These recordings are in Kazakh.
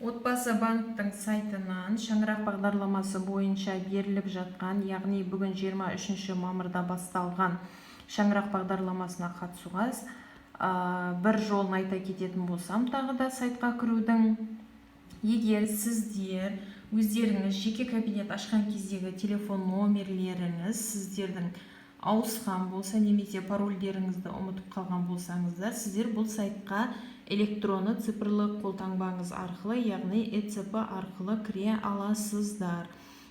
Отбасы банктың сайтынан шаңырақ бағдарламасы бойынша беріліп жатқан, яғни бүгін 23 мамырда басталған шаңырақ бағдарламасына қатысуға бір жолын айта кететін болсам, тағы да сайтқа кірудің. Егер сіздер өздеріңіз жеке кабинет ашқан кездегі телефон номерлеріңіз сіздердің ауысқан болса, немесе парольдеріңізді ұмытып қалған болсаңыздар, сіздер бұл сайтқа электронды цифрлы қолтаңбаңыз арқылы, яғни ЭЦП арқылы кіре аласыздар.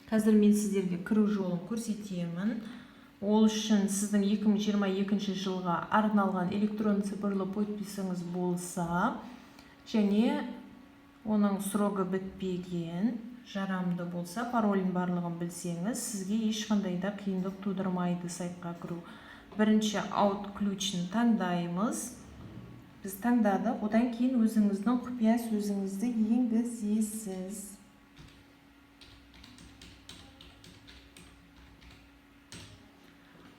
Қазір мен сіздерге кіру жолын көрсетемін. Ол үшін сіздің 2022 жылға арналған электронды цифрлы подписіңіз болса, және оның срогы бітпеген, жарамды болса, паролін барлығын білсеңіз, сізге ешқандай да қиындық тудырмайды сайтқа кіру. Бірінші аут-ключін таңдаймыз. Біз таңдадық, одан кейін өзіңіздің құпия сөзіңізді енгізесіз.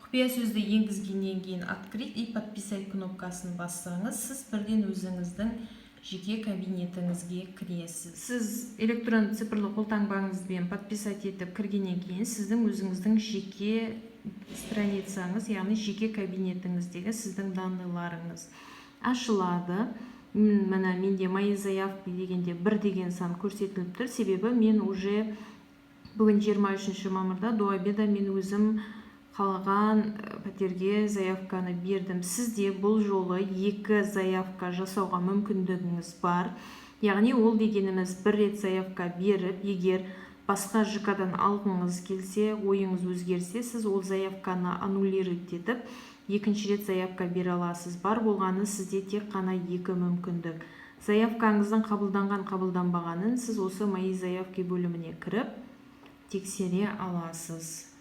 Құпия сөзді енгізгеннен кейін открыть и подписать кнопкасын бассаңыз, сіз бірден өзіңіздің жеке кабинетіңізге кіресіз. Сіз электронды цифрлы қолтаңбаңызбен подписать етіп кіргеннен кейін сіздің өзіңіздің жеке страницаңыз, яғни жеке кабинетіңіздегі сіздің данныйларыңыз ашылады. Мына менде мои заявки дегенде 1 деген сан көрсетіліп тұр. Себебі мен уже бүгін 23 мамырда до обеда мен өзім қалған пәтерге заявканы бердім. Сізде бұл жолы 2 заявка жасауға мүмкіндігіңіз бар. Яғни ол дегеніміз 1 рет заявка беріп, егер басқа ЖК-дан алғыңыз келсе, ойыңыз өзгерсе, сіз ол заявканы аннулировать етіп, екінші рет заявка бере аласыз. Бар болғаны сізде тек қана 2 мүмкіндік. Заявкаңыздың қабылданған-қабылданбағанын сіз осы мои заявки бөліміне кіріп тексере аласыз.